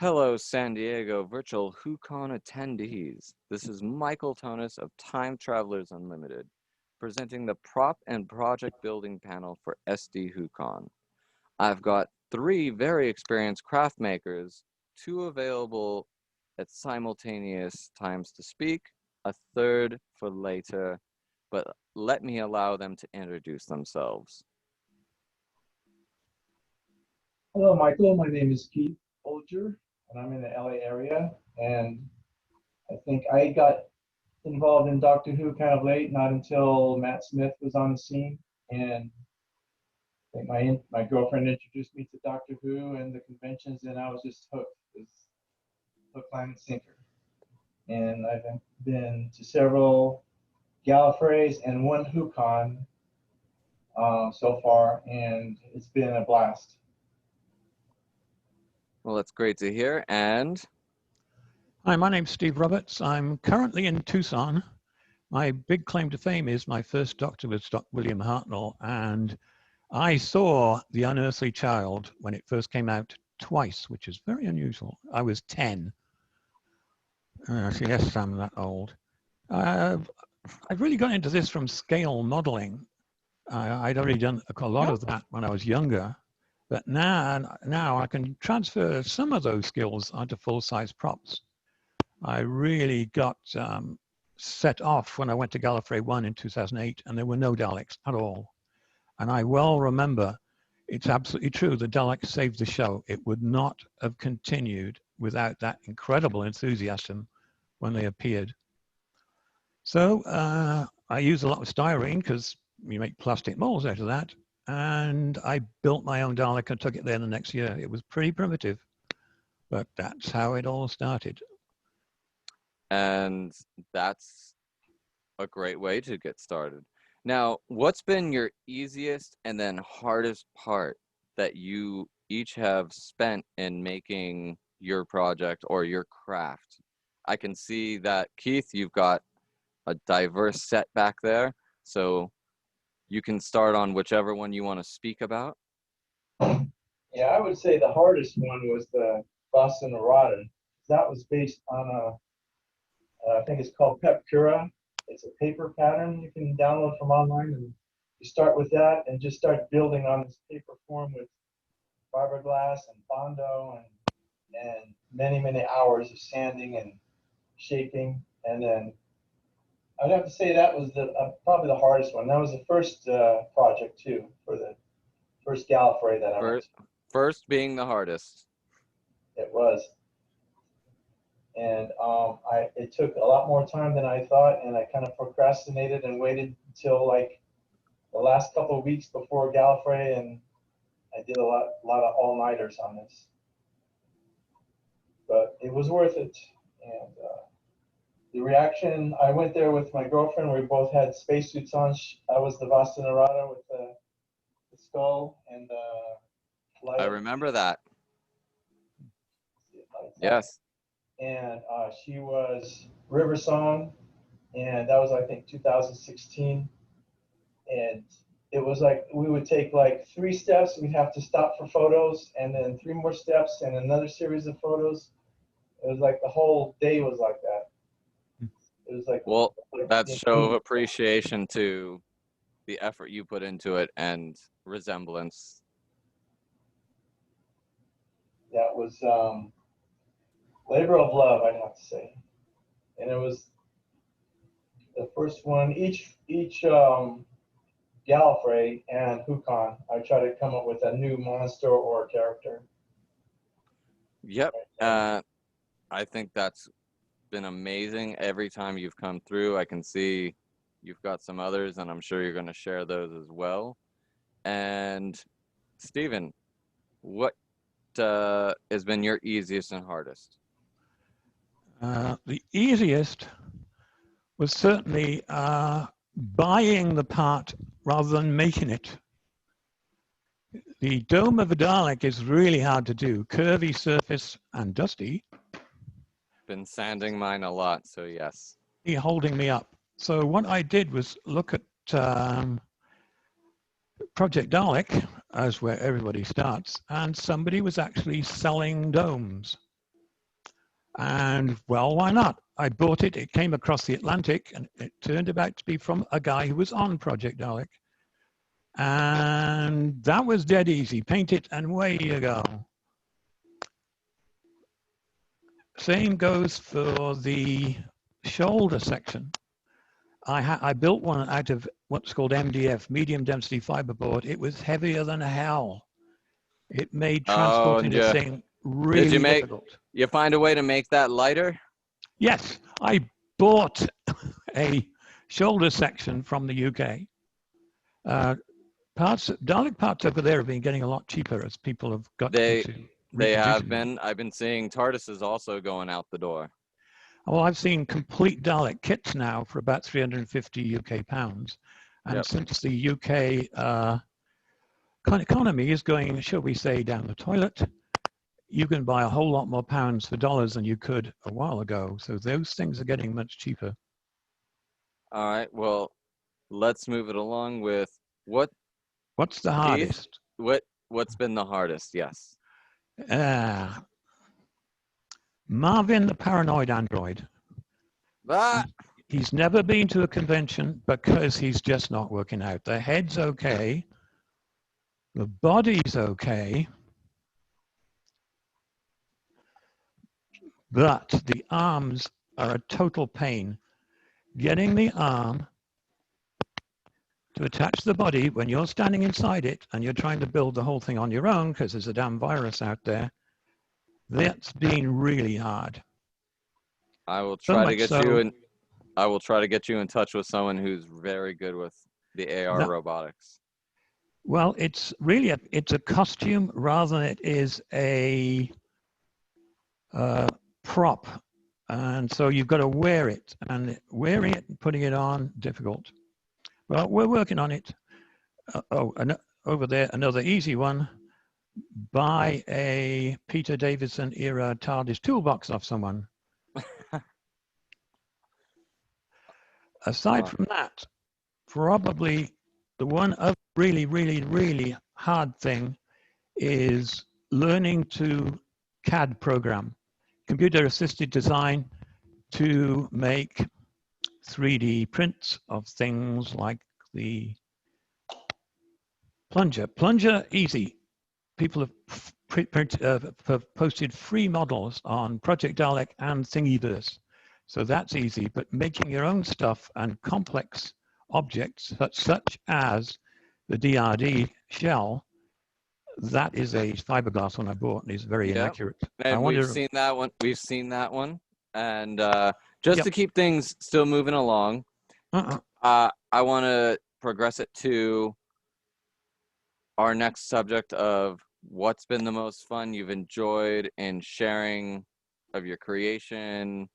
Hello, San Diego Virtual WhoCon attendees. This is Michael Tonas of Time Travelers Unlimited, presenting the Prop and Project Building panel for SD WhoCon. I've got 3 very experienced craft makers, 2 available at simultaneous times to speak, a 3rd for later, but let me allow them to introduce themselves. Hello, Michael. My name is Keith Boulger, and I'm in the LA area. And I think I got involved in Doctor Who kind of late, not until Matt Smith was on the scene. And I think my girlfriend introduced me to Doctor Who and the conventions, and I was just hooked. It was hook, line, and sinker. And I've been to several Gallifreys and one WhoCon so far, and it's been a blast. Well, that's great to hear. And hi, my name's Steve Roberts. I'm currently in Tucson. My big claim to fame is my first Doctor was William Hartnell, and I saw The Unearthly Child when it first came out twice, which is very unusual. I was 10. So yes, I'm that old. I've really got into this from scale modeling. I'd already done a lot of that when I was younger, but now I can transfer some of those skills onto full-size props. I really got set off when I went to Gallifrey 1 in 2008, and there were no Daleks at all. And I well remember, it's absolutely true, the Daleks saved the show. It would not have continued without that incredible enthusiasm when they appeared. So I use a lot of styrene because you make plastic molds out of that. And I built my own Dalek and took it there the next year. It was pretty primitive, but that's how it all started. And that's a great way to get started. Now, what's been your easiest and then hardest part that you each have spent in making your project or your craft? I can see that, Keith, you've got a diverse set back there, so you can start on whichever one you want to speak about. Yeah, I would say the hardest one was the Boston Errata. That was based on I think it's called Pepcura. It's a paper pattern you can download from online, and you start with that and just start building on this paper form with fiberglass and Bondo and many hours of sanding and shaping. And then I'd have to say that was probably the hardest one. That was the first project too, for the first Gallifrey that I went to. First being the hardest. It was. And it took a lot more time than I thought, and I kind of procrastinated and waited until like the last couple of weeks before Gallifrey, and I did a lot of all-nighters on this. But it was worth it. And the reaction, I went there with my girlfriend. We both had spacesuits on. I was the Boston Errata with the skull and the light. I remember that. Yes. And she was River Song, and that was, I think, 2016. And it was like we would take like 3 steps, we'd have to stop for photos, and then 3 more steps and another series of photos. It was like the whole day was like that. It was like, well, that's show of appreciation to the effort you put into it and resemblance. That was labor of love, I'd have to say. And it was the first one. Each Gallifrey and WhoCon, I try to come up with a new monster or character. Yep. I think that's been amazing. Every time you've come through, I can see you've got some others, and I'm sure you're going to share those as well. And Stephen, what has been your easiest and hardest? The easiest was certainly buying the part rather than making it. The dome of a Dalek is really hard to do. Curvy surface and dusty. Been sanding mine a lot, so yes. Holding me up. So what I did was look at Project Dalek, as where everybody starts, and somebody was actually selling domes. And well, why not? I bought it. It came across the Atlantic, and it turned out to be from a guy who was on Project Dalek. And that was dead easy. Paint it and away you go. Same goes for the shoulder section. I built one out of what's called MDF, medium density fiberboard. It was heavier than hell. It made Oh, transporting and this you thing did really difficult. you find a way to make that lighter? Yes, I bought a shoulder section from the UK. Dalek parts over there have been getting a lot cheaper as people have got They into they have reproducing them. been. I've been seeing TARDISes also going out the door. Well, I've seen complete Dalek kits now for about 350 UK pounds. And Yep. since the UK economy is going, shall we say, down the toilet, you can buy a whole lot more pounds for dollars than you could a while ago. So those things are getting much cheaper. All right. Well, let's move it along with What's the Keith, hardest? what's been the hardest? Yes. Marvin, the paranoid android. Ah, He's never been to a convention because he's just not working out. The head's okay. The body's okay. But the arms are a total pain. Getting the arm to attach the body when you're standing inside it and you're trying to build the whole thing on your own because there's a damn virus out there, that's been really hard. I will So try to much get so, you in. I will try to get you in touch with someone who's very good with the AR that- robotics. well, it's really it's a costume rather than it is a prop. And so you've got to wear it, and wearing it and putting it on, difficult. Well, we're working on it. Over there, another easy one. Buy a Peter Davison era TARDIS toolbox off someone. Aside from that, probably the one other really, really, really hard thing is learning to CAD program, computer assisted design, to make 3D prints of things like the plunger. Plunger, easy. People have posted free models on Project Dalek and Thingiverse. So that's easy, but making your own stuff and complex objects such as the DRD shell, that is a fiberglass one I bought and is very inaccurate. And we've seen that one. We've seen that one. And just to keep things still moving along, I want to progress it to our next subject of what's been the most fun you've enjoyed in sharing of your creation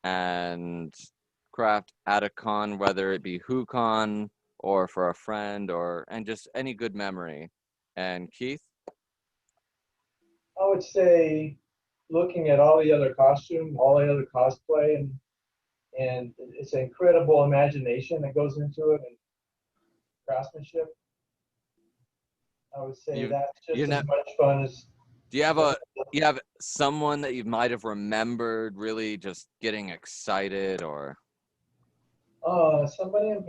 and craft at a con, whether it be WhoCon or for a friend and just any good memory. And Keith? I would say looking at all the other costumes, all the other cosplay, and it's an incredible imagination that goes into it and craftsmanship. I would say that's just as much fun as. Do you have someone that you might have remembered really just getting excited, or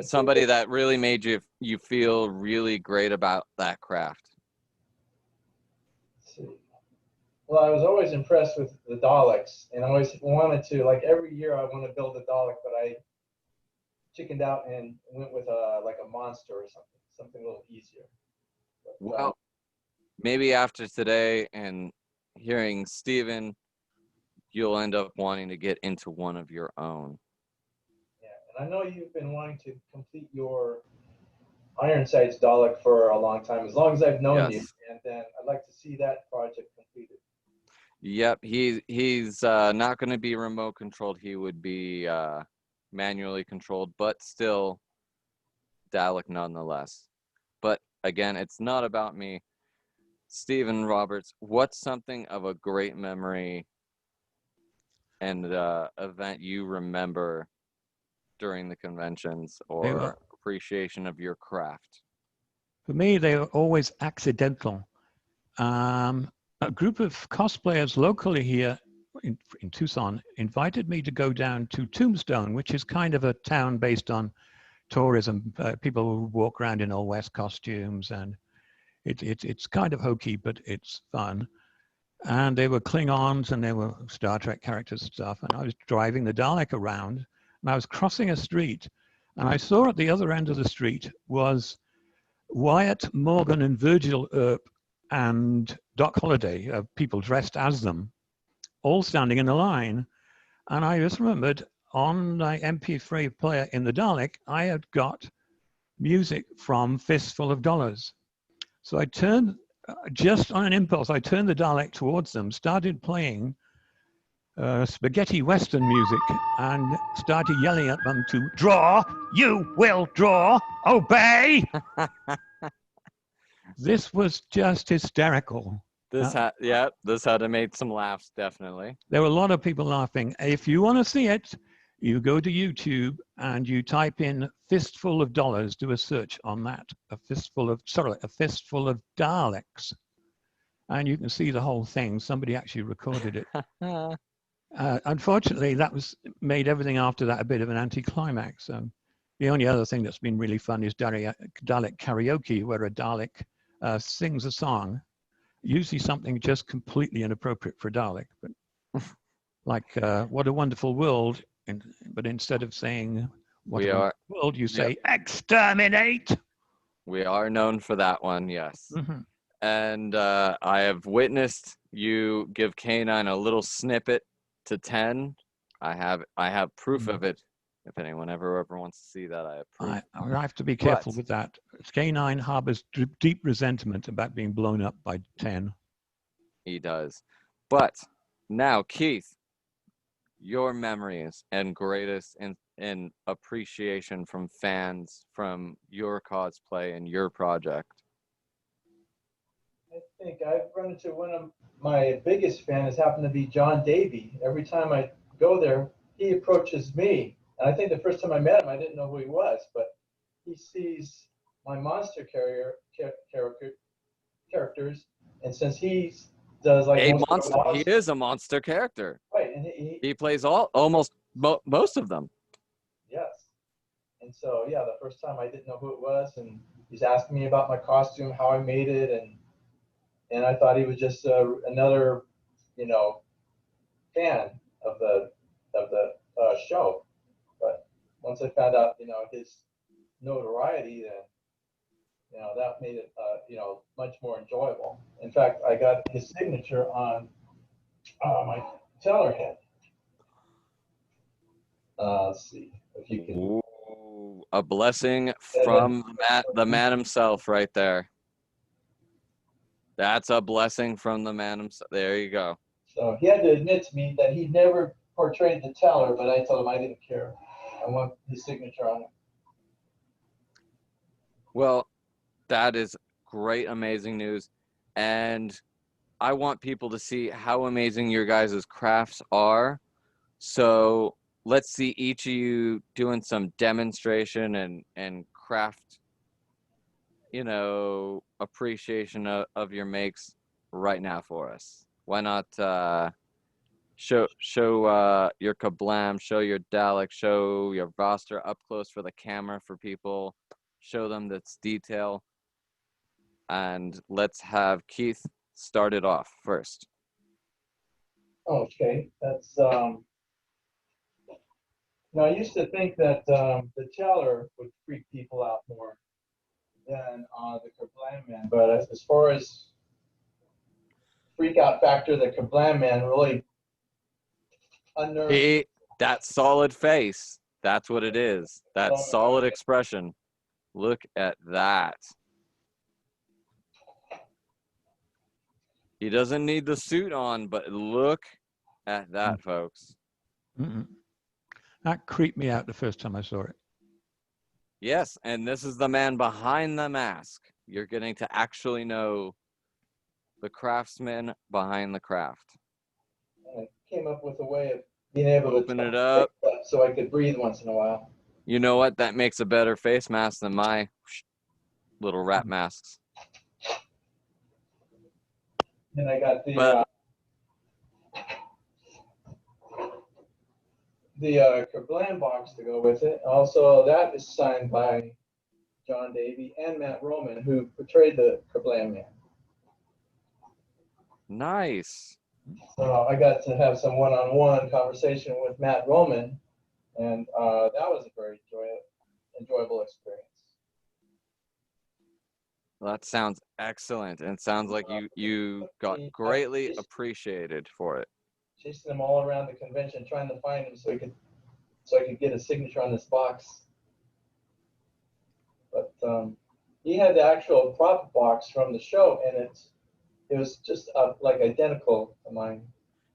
somebody that really made you feel really great about that craft? Let's see. Well, I was always impressed with the Daleks, and I always wanted to, like every year I want to build a Dalek, but I chickened out and went with like a monster or something a little easier. But, well, maybe after today and hearing Steven, you'll end up wanting to get into one of your own. Yeah, and I know you've been wanting to complete your Ironsides Dalek for a long time, as long as I've known you, and then I'd like to see that project completed. Yep, he's not going to be remote controlled. He would be manually controlled, but still Dalek nonetheless. But again, it's not about me. Stephen Roberts, what's something of a great memory and event you remember during the conventions or appreciation of your craft? For me, they were always accidental. A group of cosplayers locally here in Tucson invited me to go down to Tombstone, which is kind of a town based on tourism. People who walk around in all West costumes, and it's kind of hokey, but it's fun. And they were Klingons and they were Star Trek characters and stuff. And I was driving the Dalek around, and I was crossing a street, and I saw at the other end of the street was Wyatt Morgan and Virgil Earp and Doc Holliday, people dressed as them, all standing in a line. And I just remembered on my MP3 player in the Dalek, I had got music from Fistful of Dollars. So I turned, just on an impulse, I turned the Dalek towards them, started playing spaghetti Western music, and started yelling at them to draw, you will draw, obey. This was just hysterical. This had to make some laughs, definitely. There were a lot of people laughing. If you want to see it, you go to YouTube and you type in Fistful of Dollars, do a search on that. A fistful of Daleks. And you can see the whole thing. Somebody actually recorded it. Unfortunately, that made everything after that a bit of an anticlimax. So the only other thing that's been really fun is Dalek karaoke, where a Dalek sings a song, usually something just completely inappropriate for Dalek, but like "What a Wonderful World," but instead of saying "What a Wonderful World," you say "Exterminate." We are known for that one, yes. Mm-hmm. And I have witnessed you give K9 a little snippet to 10. I have proof of it. If anyone ever wants to see that, I have proof. I have to be careful with that. K9 harbors deep resentment about being blown up by 10. He does. But now, Keith, your memories and greatest in appreciation from fans from your cosplay and your project. I think I've run into one of my biggest fans happened to be John Davey. Every time I go there, he approaches me. And I think the first time I met him, I didn't know who he was, but he sees my monster characters, and since he does like he is a monster character, right? And he plays almost most of them. Yes, and so yeah, the first time I didn't know who it was, and he's asking me about my costume, how I made it, and I thought he was just another, fan of the show. But once I found out, his notoriety, then, that made it, much more enjoyable. In fact, I got his signature on my teller head. Let's see if you can. Ooh, a blessing from the man himself, right there. That's a blessing from the man himself. There you go. So he had to admit to me that he never portrayed the teller, but I told him I didn't care. I want his signature on it. Well, that is great, amazing news. And I want people to see how amazing your guys' crafts are. So let's see each of you doing some demonstration and craft, appreciation of your makes right now for us. Why not show your Kablam, show your Dalek, show your roster up close for the camera for people, show them this detail, and let's have Keith start it off first. Okay, that's I used to think that the teller would freak people out more than the Kablam Man, but as far as freak out factor, the Kablam Man really unnerved. That solid face, that's what it is. That solid expression. Look at that. He doesn't need the suit on, but look at that, folks. Mm-mm. That creeped me out the first time I saw it. Yes, and this is the man behind the mask. You're getting to actually know the craftsman behind the craft. I came up with a way of being able to open it up so I could breathe once in a while. You know what? That makes a better face mask than my little rat masks. And I got the the Kablam box to go with it. Also, that is signed by John Davey and Matt Roman, who portrayed the Kablam Man. Nice. So I got to have some one-on-one conversation with Matt Roman, and that was a very enjoyable experience. Well, that sounds excellent, and it sounds like you got greatly appreciated for it. Chasing him all around the convention, trying to find him so I could get a signature on this box. But he had the actual prop box from the show, and it was just like identical to mine.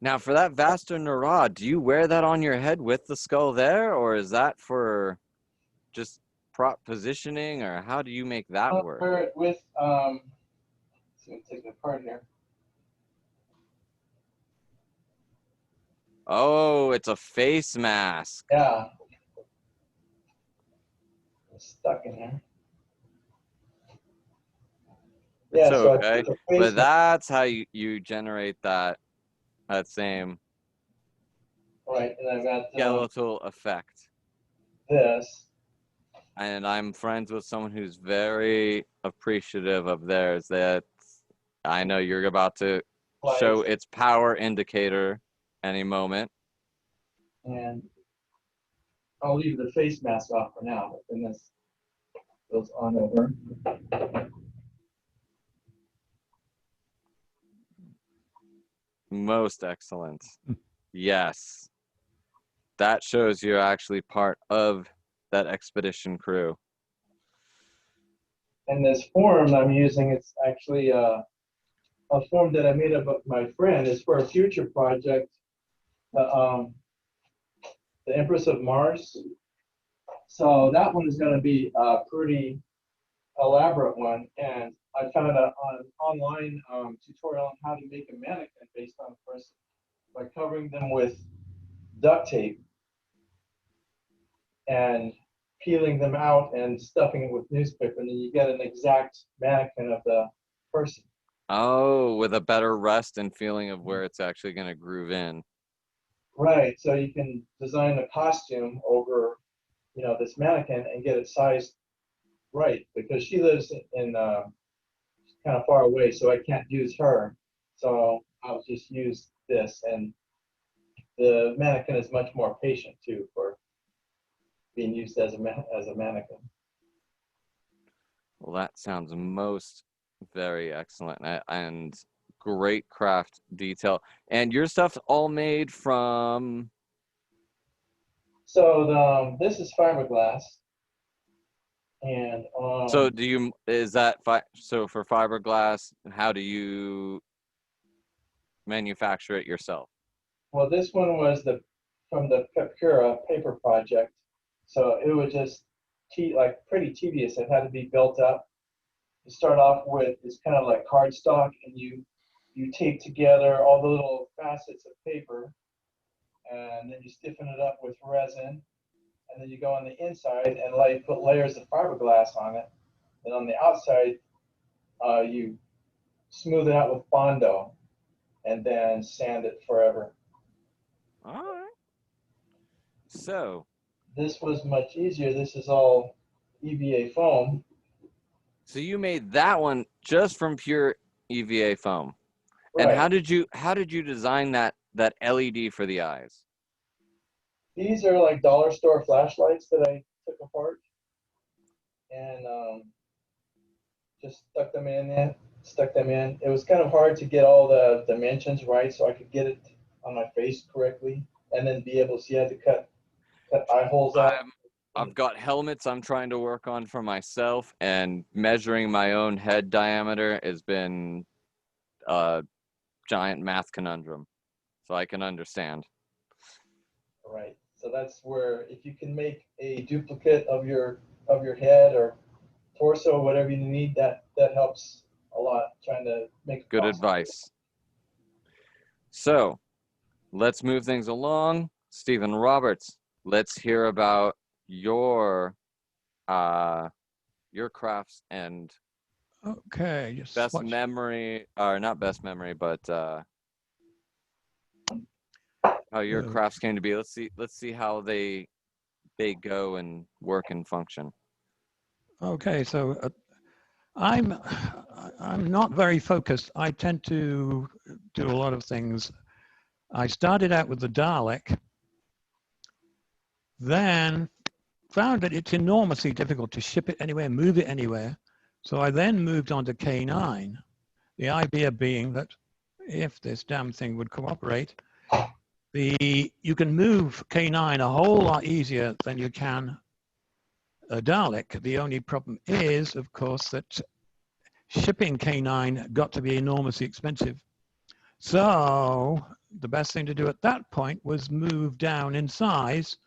Now, for that Vaster Narad, do you wear that on your head with the skull there, or is that for just prop positioning, or how do you make that work? Wear it with let's see, take it apart here. Oh, it's a face mask. Yeah, it's stuck in there. It's Yeah, so okay, but that's how you generate that same right, and I've got skeletal effect. this. And I'm friends with someone who's very appreciative of theirs. That I know you're about to show its power indicator any moment. And I'll leave the face mask off for now, but then this goes on over. Most excellent. Yes. That shows you're actually part of that expedition crew. And this form I'm using, it's actually a form that I made up with my friend. It's for a future project, the Empress of Mars. So that one is going to be a pretty elaborate one. And I found an online tutorial on how to make a mannequin based on a person by covering them with duct tape and peeling them out and stuffing it with newspaper, and then you get an exact mannequin of the person. Oh, with a better rest and feeling of where it's actually going to groove in. Right, so you can design a costume over, this mannequin and get it sized right, because she lives in kind of far away, so I can't use her. So I'll just use this, and the mannequin is much more patient too for being used as a mannequin. Well, that sounds most very excellent and great craft detail. And your stuff's all made from. So this is fiberglass, and so so for fiberglass? How do you manufacture it yourself? Well, this one was from the Pepcura paper project, so it was just pretty tedious. It had to be built up. You start off with it's kind of like cardstock, and you tape together all the little facets of paper, and then you stiffen it up with resin, and then you go on the inside and put layers of fiberglass on it. And on the outside, you smooth it out with Bondo, and then sand it forever. All right. So this was much easier. This is all EVA foam. So you made that one just from pure EVA foam. Right. And how did you design that LED for the eyes? These are like dollar store flashlights that I took apart and just stuck them in. It was kind of hard to get all the dimensions right so I could get it on my face correctly and then be able to see how to cut eye holes out. I've got helmets I'm trying to work on for myself, and measuring my own head diameter has been a giant math conundrum. So I can understand. Right. So that's where if you can make a duplicate of your head or torso, whatever you need, that helps a lot trying to make good advice. So let's move things along. Stephen Roberts, let's hear about your crafts and just memory, or not best memory, but how your crafts came to be. Let's see how they go and work and function. Okay, so I'm not very focused. I tend to do a lot of things. I started out with the Dalek, then found that it's enormously difficult to ship it anywhere, move it anywhere. So I then moved on to K9. The idea being that if this damn thing would cooperate, you can move K9 a whole lot easier than you can a Dalek. The only problem is, of course, that shipping K9 got to be enormously expensive. So the best thing to do at that point was move down in size,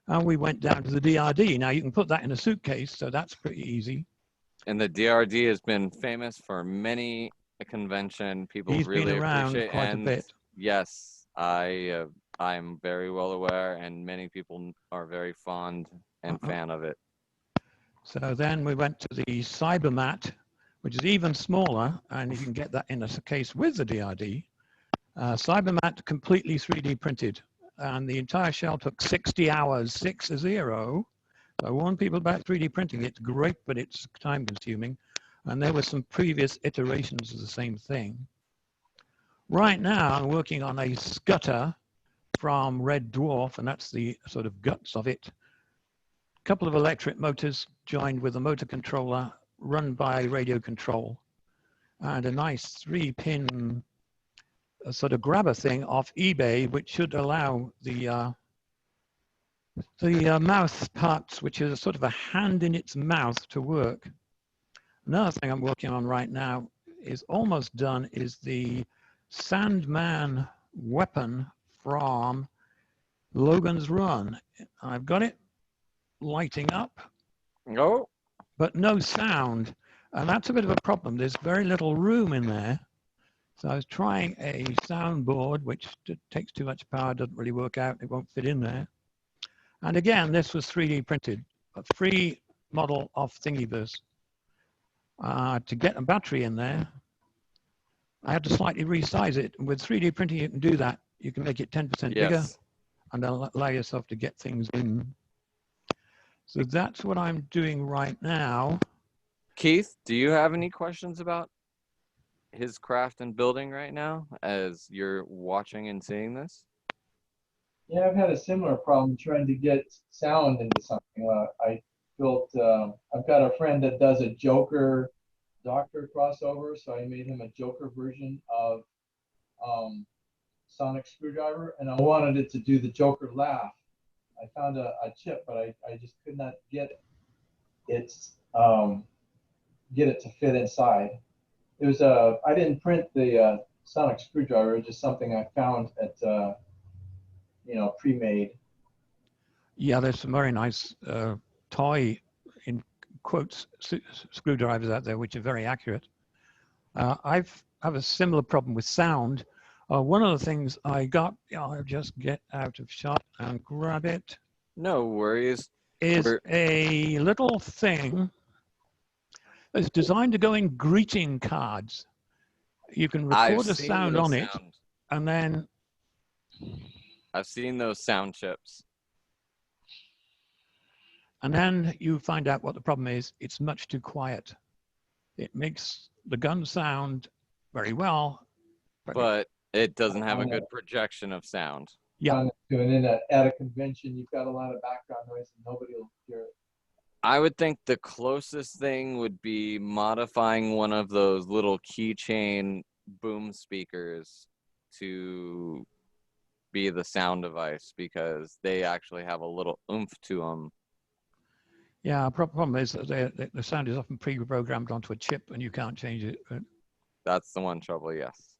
and we went down to the DRD. Now you can put that in a suitcase, so that's pretty easy. And the DRD has been famous for many a convention. People He's really been around appreciate quite and a bit. yes, I'm very well aware, and many people are very fond and fan of it. So then we went to the Cybermat, which is even smaller, and you can get that in a case with the DRD. Cybermat completely 3D printed, and the entire shell took 60 hours, 60. So I warn people about 3D printing. It's great, but it's time consuming. And there were some previous iterations of the same thing. Right now, I'm working on a scutter from Red Dwarf, and that's the sort of guts of it. A couple of electric motors joined with a motor controller run by radio control, and a nice 3-pin sort of grabber thing off eBay, which should allow the mouth parts, which is a sort of a hand in its mouth, to work. Another thing I'm working on right now is almost done, is the Sandman weapon from Logan's Run. I've got it lighting up, Oh, but no sound. And that's a bit of a problem. There's very little room in there. So I was trying a soundboard, which takes too much power, doesn't really work out. It won't fit in there. And again, this was 3D printed, a free model of Thingiverse. To get a battery in there, I had to slightly resize it. And with 3D printing, you can do that. You can make it 10% bigger yes. and allow yourself to get things in. So that's what I'm doing right now. Keith, do you have any questions about his craft and building right now as you're watching and seeing this? Yeah, I've had a similar problem trying to get sound into something. I've got a friend that does a Joker Doctor crossover, so I made him a Joker version of Sonic Screwdriver, and I wanted it to do the Joker laugh. I found a chip, but I just could not get it to fit inside. It was I didn't print the Sonic Screwdriver. It was just something I found at pre-made. Yeah, there's some very nice toy, in quotes, screwdrivers out there, which are very accurate. I have a similar problem with sound. One of the things I got, I'll just get out of shot and grab it. No worries. Is a little thing that's designed to go in greeting cards. You can record a sound on it, and then I've seen those sound chips. And then you find out what the problem is. It's much too quiet. It makes the gun sound very well, but it doesn't have a good projection of sound. Yeah. Doing it at a convention, you've got a lot of background noise and nobody will hear it. I would think the closest thing would be modifying one of those little keychain boom speakers to be the sound device, because they actually have a little oomph to them. Yeah, problem is that the sound is often pre-programmed onto a chip and you can't change it. That's the one trouble, yes.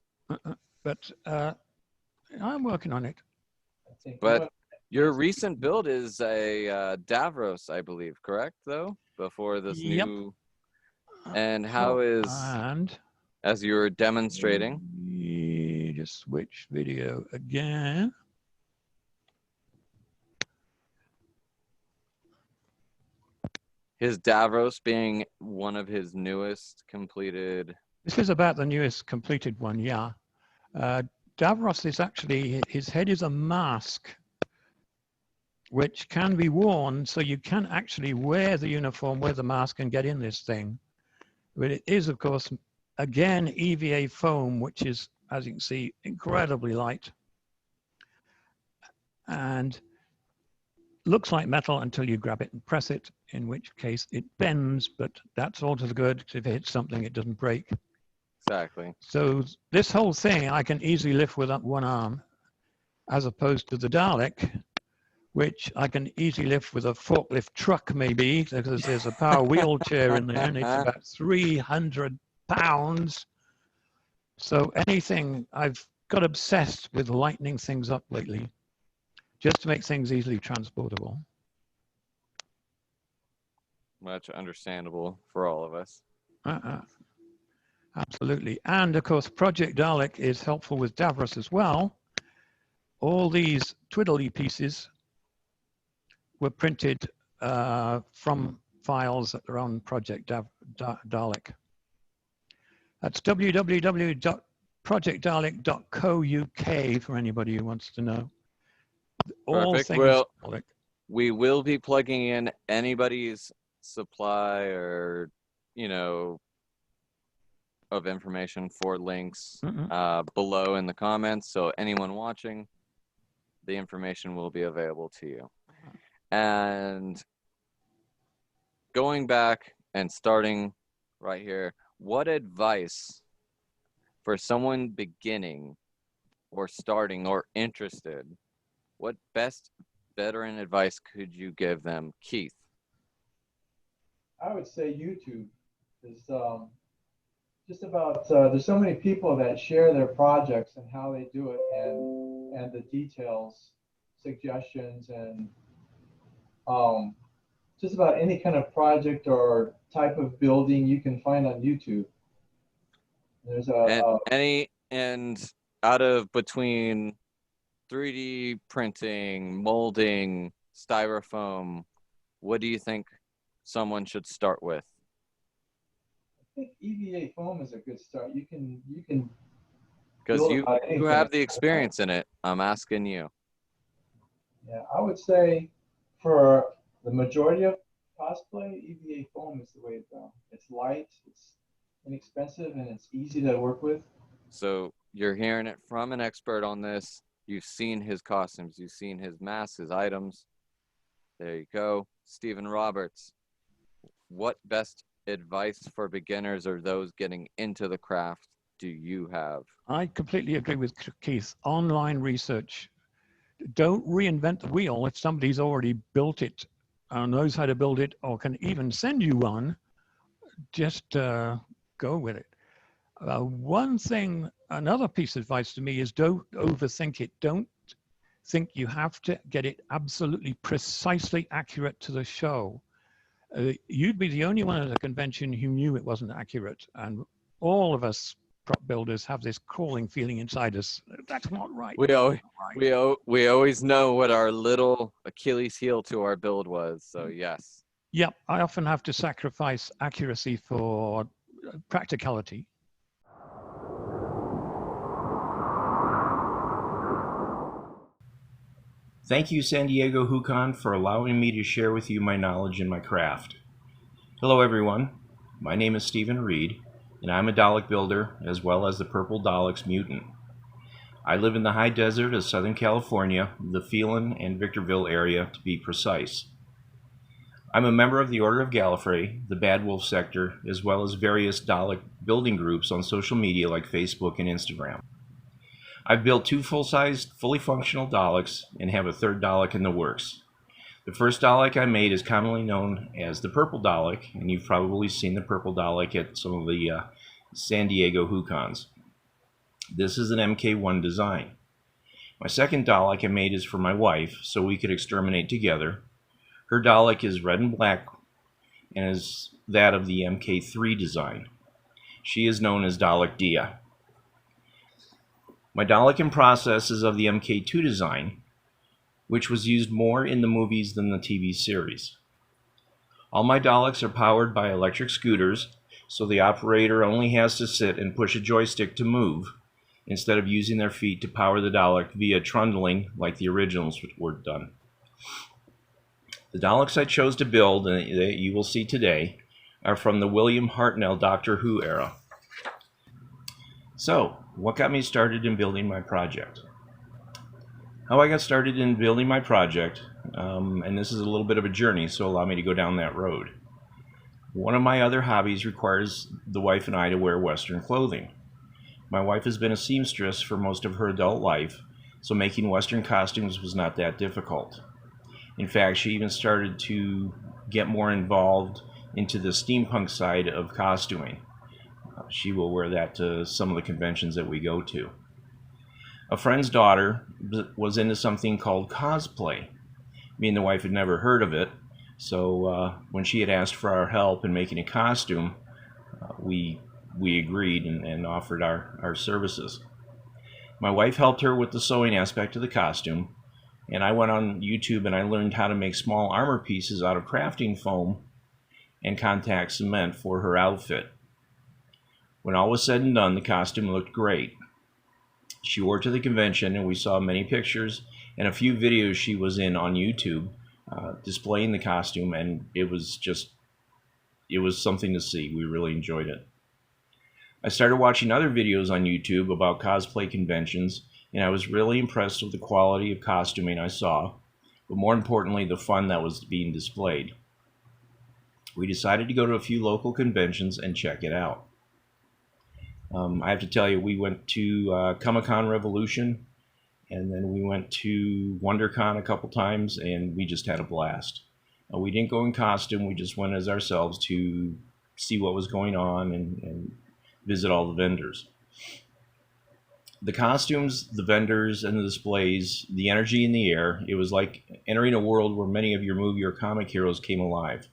But I'm working on it. But your recent build is a Davros, I believe, correct, though? Before this new... And how is... And as you were demonstrating... Just switch video again. His Davros being one of his newest completed... This is about the newest completed one, yeah. Davros is actually, his head is a mask which can be worn, so you can actually wear the uniform, wear the mask, and get in this thing. But it is, of course, again, EVA foam, which is, as you can see, incredibly light. And looks like metal until you grab it and press it, in which case it bends, but that's all to the good. If it hits something, it doesn't break. Exactly. So this whole thing I can easily lift with one arm, as opposed to the Dalek, which I can easily lift with a forklift truck maybe, because there's a power wheelchair in there and it's about 300 pounds. So anything, I've got obsessed with lightening things up lately, just to make things easily transportable. Much understandable for all of us. Absolutely. And of course, Project Dalek is helpful with Davros as well. All these twiddly pieces were printed from files that are on Project Dalek. That's www.projectdalek.co.uk for anybody who wants to know. All Perfect. things Well, Dalek. we will be plugging in anybody's supply or, you know, of information for links below in the comments. So anyone watching, the information will be available to you. And going back and starting right here, what advice for someone beginning or starting or interested, what best veteran advice could you give them, Keith? I would say YouTube is just about. There's so many people that share their projects and how they do it, and the details, suggestions, and just about any kind of project or type of building you can find on YouTube. There's and out of between 3D printing, molding, styrofoam, what do you think someone should start with? I think EVA foam is a good start. You can because you have the experience in it. I'm asking you. Yeah, I would say for the majority of cosplay, EVA foam is the way to go. It's light, it's inexpensive, and it's easy to work with. So you're hearing it from an expert on this. You've seen his costumes, you've seen his masks, his items. There you go. Stephen Roberts, what best advice for beginners or those getting into the craft do you have? I completely agree with Keith. Online research. Don't reinvent the wheel if somebody's already built it, knows how to build it, or can even send you one. Just go with it. Another piece of advice to me is don't overthink it. Don't think you have to get it absolutely precisely accurate to the show. You'd be the only one at a convention who knew it wasn't accurate. And all of us prop builders have this crawling feeling inside us. That's not right. We always know what our little Achilles heel to our build was. So yes. Yep, I often have to sacrifice accuracy for practicality. Thank you, San Diego Hucon, for allowing me to share with you my knowledge and my craft. Hello, everyone. My name is Stephen Reed, and I'm a Dalek builder as well as the Purple Dalek's mutant. I live in the high desert of Southern California, the Phelan and Victorville area to be precise. I'm a member of the Order of Gallifrey, the Bad Wolf sector, as well as various Dalek building groups on social media like Facebook and Instagram. I've built 2 full-sized, fully functional Daleks and have a 3rd Dalek in the works. The first Dalek I made is commonly known as the Purple Dalek, and you've probably seen the Purple Dalek at some of the San Diego Hucons. This is an MK1 design. My second Dalek I made is for my wife, so we could exterminate together. Her Dalek is red and black and is that of the MK3 design. She is known as Dalek Dia. My Dalek in process is of the MK2 design, which was used more in the movies than the TV series. All my Daleks are powered by electric scooters, so the operator only has to sit and push a joystick to move, instead of using their feet to power the Dalek via trundling like the originals were done. The Daleks I chose to build, and that you will see today, are from the William Hartnell Doctor Who era. So, what got me started in building my project? How I got started in building my project, and this is a little bit of a journey, so allow me to go down that road. One of my other hobbies requires the wife and I to wear Western clothing. My wife has been a seamstress for most of her adult life, so making Western costumes was not that difficult. In fact, she even started to get more involved into the steampunk side of costuming. She will wear that to some of the conventions that we go to. A friend's daughter was into something called cosplay. Me and the wife had never heard of it, so when she had asked for our help in making a costume, we agreed and offered our services. My wife helped her with the sewing aspect of the costume, and I went on YouTube and I learned how to make small armor pieces out of crafting foam and contact cement for her outfit. When all was said and done, the costume looked great. She wore it to the convention, and we saw many pictures and a few videos she was in on YouTube displaying the costume, and it was something to see. We really enjoyed it. I started watching other videos on YouTube about cosplay conventions, and I was really impressed with the quality of costuming I saw, but more importantly, the fun that was being displayed. We decided to go to a few local conventions and check it out. I have to tell you, we went to Comic-Con Revolution, and then we went to WonderCon a couple times, and we just had a blast. We didn't go in costume, we just went as ourselves to see what was going on and visit all the vendors. The costumes, the vendors, and the displays, the energy in the air, it was like entering a world where many of your movie or comic heroes came alive.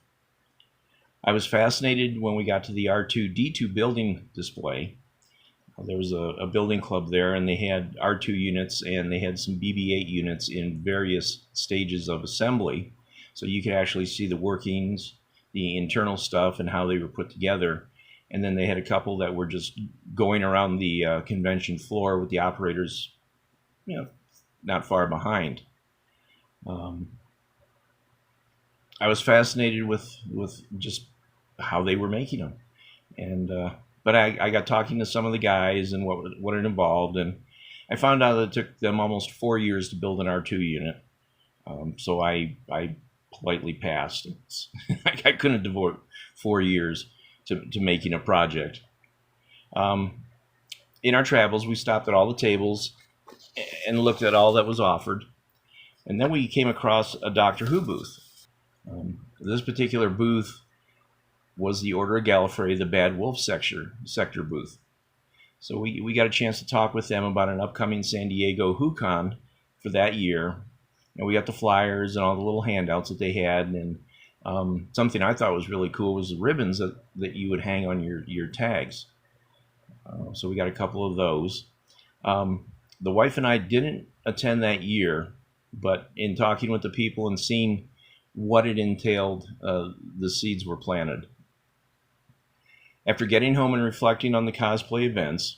I was fascinated when we got to the R2-D2 building display. There was a building club there, and they had R2 units, and they had some BB-8 units in various stages of assembly. So you could actually see the workings, the internal stuff, and how they were put together. And then they had a couple that were just going around the convention floor with the operators, not far behind. I was fascinated with just how they were making them, but I got talking to some of the guys and what it involved, and I found out that it took them almost 4 years to build an R2 unit. So I politely passed. I couldn't devote 4 years to making a project. In our travels, we stopped at all the tables and looked at all that was offered, and then we came across a Doctor Who booth. This particular booth was the Order of Gallifrey, the Bad Wolf sector booth. So we got a chance to talk with them about an upcoming San Diego WhoCon for that year, and we got the flyers and all the little handouts that they had, and something I thought was really cool was the ribbons that you would hang on your tags. So we got a couple of those. The wife and I didn't attend that year, but in talking with the people and seeing what it entailed, the seeds were planted. After getting home and reflecting on the cosplay events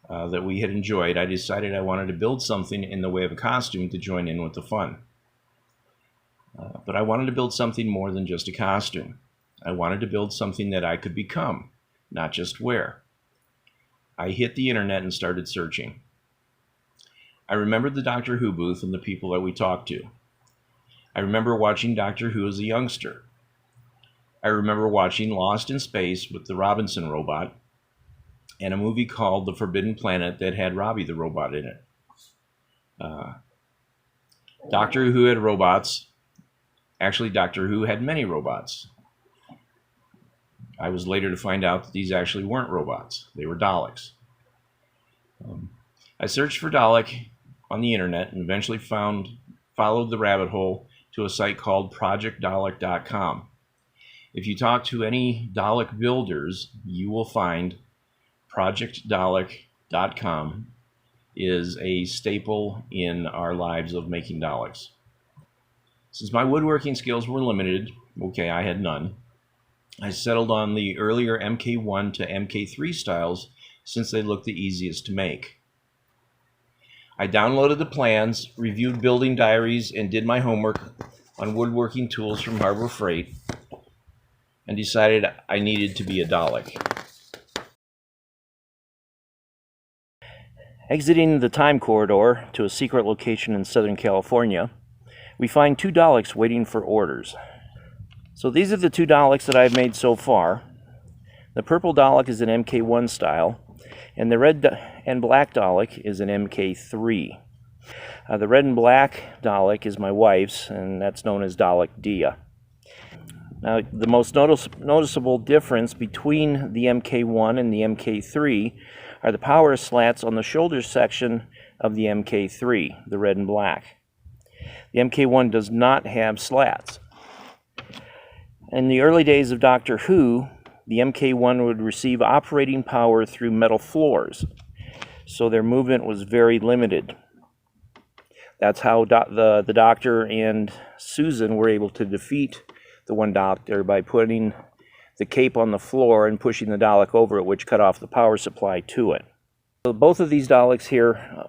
that we had enjoyed, I decided I wanted to build something in the way of a costume to join in with the fun. But I wanted to build something more than just a costume. I wanted to build something that I could become, not just wear. I hit the internet and started searching. I remembered the Doctor Who booth and the people that we talked to. I remember watching Doctor Who as a youngster. I remember watching Lost in Space with the Robinson robot and a movie called The Forbidden Planet that had Robbie the robot in it. Doctor Who had robots. Actually, Doctor Who had many robots. I was later to find out that these actually weren't robots. They were Daleks. I searched for Dalek on the internet and eventually followed the rabbit hole to a site called projectdalek.com. If you talk to any Dalek builders, you will find projectdalek.com is a staple in our lives of making Daleks. Since my woodworking skills were limited, I had none, I settled on the earlier MK1 to MK3 styles since they looked the easiest to make. I downloaded the plans, reviewed building diaries, and did my homework on woodworking tools from Harbor Freight, and decided I needed to be a Dalek. Exiting the time corridor to a secret location in Southern California, we find 2 Daleks waiting for orders. So these are the 2 Daleks that I've made so far. The purple Dalek is an MK1 style, and the red and black Dalek is an MK3. The red and black Dalek is my wife's, and that's known as Dalek Dia. Now, the most noticeable difference between the MK1 and the MK3 are the power slats on the shoulder section of the MK3, the red and black. The MK1 does not have slats. In the early days of Doctor Who, the MK1 would receive operating power through metal floors, so their movement was very limited. That's how the Doctor and Susan were able to defeat the one Doctor, by putting the cape on the floor and pushing the Dalek over it, which cut off the power supply to it. So both of these Daleks here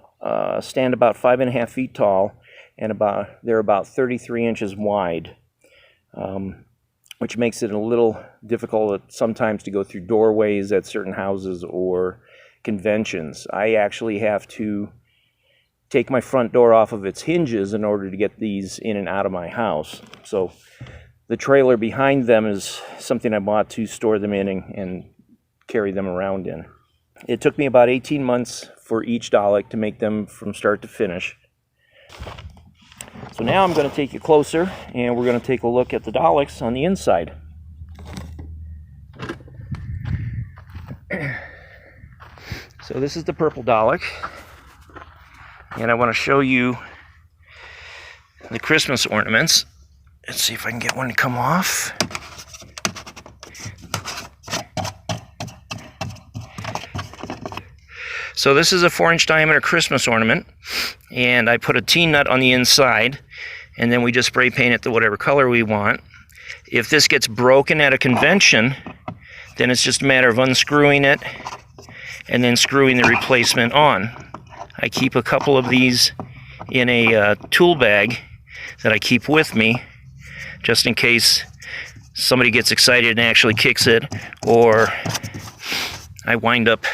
stand about 5.5 feet tall, and they're about 33 inches wide, which makes it a little difficult sometimes to go through doorways at certain houses or conventions. I actually have to take my front door off of its hinges in order to get these in and out of my house. So the trailer behind them is something I bought to store them in and carry them around in. It took me about 18 months for each Dalek to make them from start to finish. So now I'm going to take you closer, and we're going to take a look at the Daleks on the inside. So this is the purple Dalek, and I want to show you the Christmas ornaments. Let's see if I can get one to come off. So this is a 4-inch diameter Christmas ornament, and I put a T-nut on the inside, and then we just spray paint it to whatever color we want. If this gets broken at a convention, then it's just a matter of unscrewing it and then screwing the replacement on. I keep a couple of these in a tool bag that I keep with me, just in case somebody gets excited and actually kicks it, or I wind up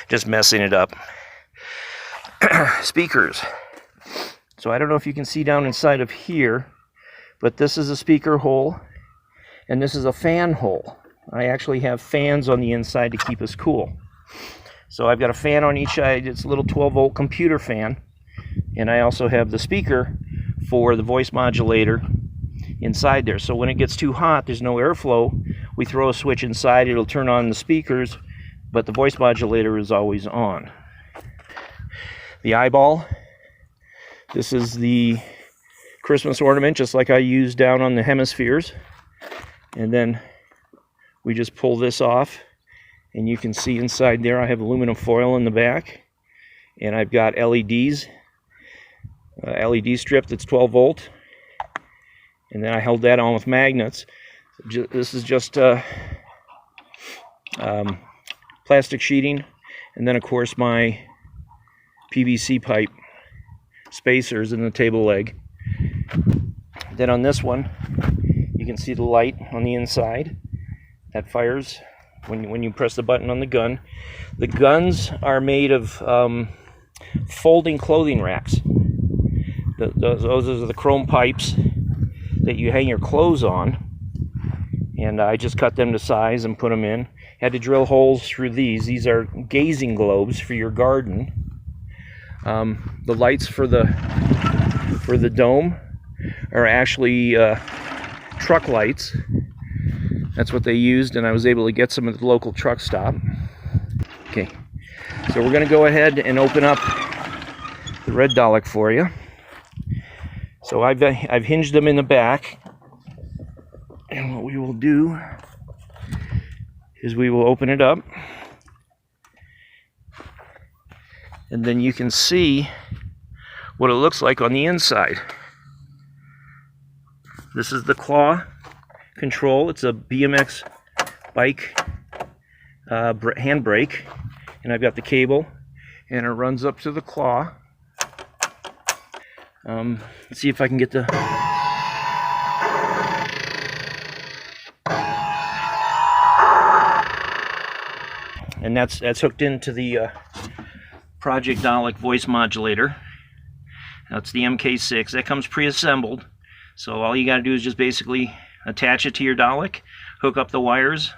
just messing it up. Speakers. So I don't know if you can see down inside of here, but this is a speaker hole, and this is a fan hole. I actually have fans on the inside to keep us cool. So I've got a fan on each side. It's a little 12-volt computer fan, and I also have the speaker for the voice modulator inside there. So when it gets too hot, there's no airflow, we throw a switch inside, it'll turn on the speakers, but the voice modulator is always on. The eyeball. This is the Christmas ornament, just like I used down on the hemispheres. And then we just pull this off, and you can see inside there I have aluminum foil in the back, and I've got LEDs, LED strip that's 12 volt, and then I held that on with magnets. This is just plastic sheeting, and then of course my PVC pipe spacers in the table leg. Then on this one you can see the light on the inside that fires when you press the button on the gun. The guns are made of folding clothing racks. Those are the chrome pipes that you hang your clothes on, and I just cut them to size and put them in. Had to drill holes through these. These are gazing globes for your garden. The lights for the dome are actually truck lights. That's what they used, and I was able to get some at the local truck stop. Okay, so we're going to go ahead and open up the red Dalek for you. So I've hinged them in the back, and what we will do is we will open it up, and then you can see what it looks like on the inside. This is the claw control. It's a BMX bike handbrake, and I've got the cable, and it runs up to the claw. Let's see if I can get the... And that's hooked into the Project Dalek voice modulator. That's the MK6. That comes pre-assembled. So all you got to do is just basically attach it to your Dalek, hook up the wires,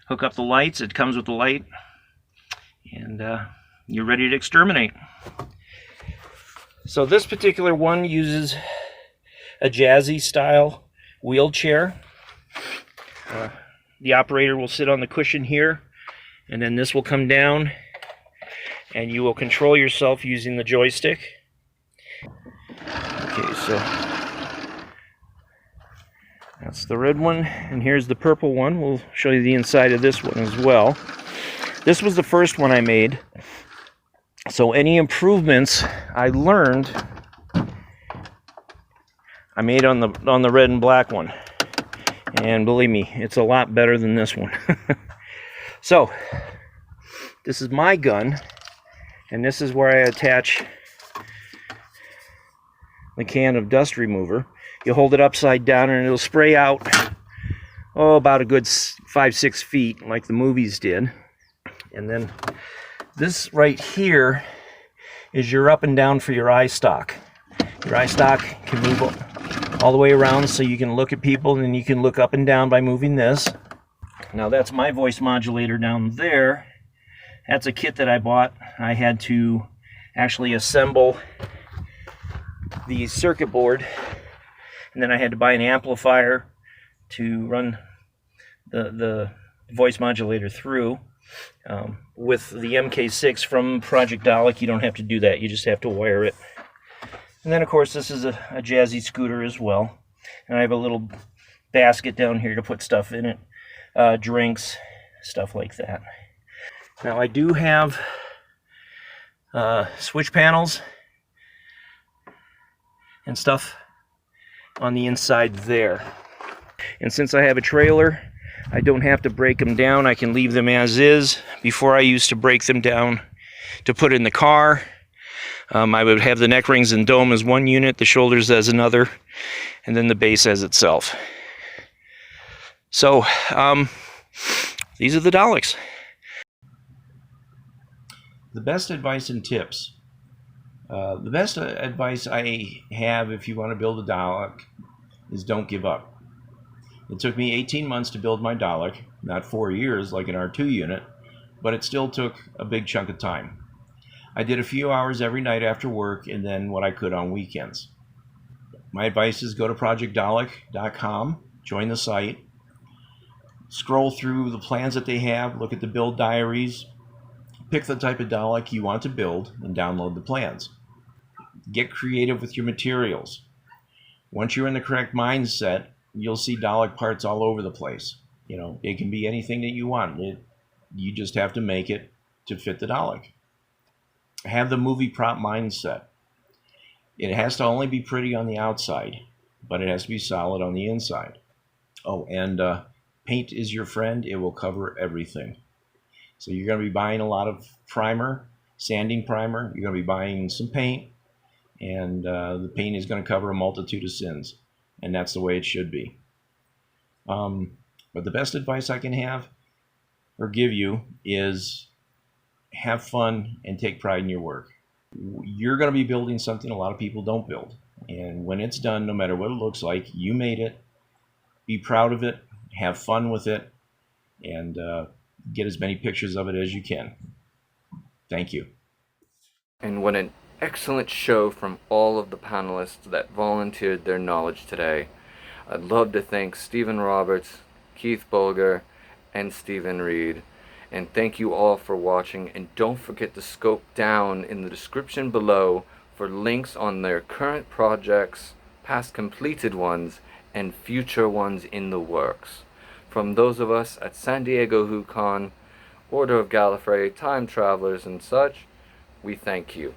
hook up the lights. It comes with the light, and you're ready to exterminate. So this particular one uses a jazzy style wheelchair. The operator will sit on the cushion here, and then this will come down, and you will control yourself using the joystick. Okay, so that's the red one, and here's the purple one. We'll show you the inside of this one as well. This was the first one I made, so any improvements I learned, I made on the red and black one, and believe me, it's a lot better than this one. So this is my gun, and this is where I attach the can of dust remover. You hold it upside down and it'll spray out, about a good 5-6 feet like the movies did. And then this right here is your up and down for your eye stock. Your eye stock can move all the way around, so you can look at people, and then you can look up and down by moving this. Now that's my voice modulator down there. That's a kit that I bought. I had to actually assemble the circuit board, and then I had to buy an amplifier to run the voice modulator through. With the MK6 from Project Dalek, you don't have to do that. You just have to wire it. And then, of course, this is a jazzy scooter as well. And I have a little basket down here to put stuff in it. Drinks, stuff like that. Now I do have switch panels and stuff on the inside there. And since I have a trailer, I don't have to break them down. I can leave them as is. Before I used to break them down to put in the car. I would have the neck rings and dome as one unit, the shoulders as another, and then the base as itself. So, these are the Daleks. The best advice and tips. The best advice I have if you want to build a Dalek is don't give up. It took me 18 months to build my Dalek, not 4 years like an R2 unit, but it still took a big chunk of time. I did a few hours every night after work, and then what I could on weekends. My advice is go to projectdalek.com, join the site, scroll through the plans that they have, look at the build diaries, pick the type of Dalek you want to build, and download the plans. Get creative with your materials. Once you're in the correct mindset, you'll see Dalek parts all over the place. You know, it can be anything that you want. You just have to make it to fit the Dalek. Have the movie prop mindset. It has to only be pretty on the outside, but it has to be solid on the inside. Oh, and paint is your friend. It will cover everything. So you're going to be buying a lot of primer, sanding primer. You're going to be buying some paint, and the paint is going to cover a multitude of sins, and that's the way it should be. But the best advice I can have or give you is have fun and take pride in your work. You're going to be building something a lot of people don't build, and when it's done, no matter what it looks like, you made it. Be proud of it, have fun with it, and get as many pictures of it as you can. Thank you. And what an excellent show from all of the panelists that volunteered their knowledge today. I'd love to thank Stephen Roberts, Keith Boulger, and Stephen Reed. And thank you all for watching, and don't forget to scope down in the description below for links on their current projects, past completed ones, and future ones in the works. From those of us at San Diego WhoCon, Order of Gallifrey, Time Travelers, and such, we thank you.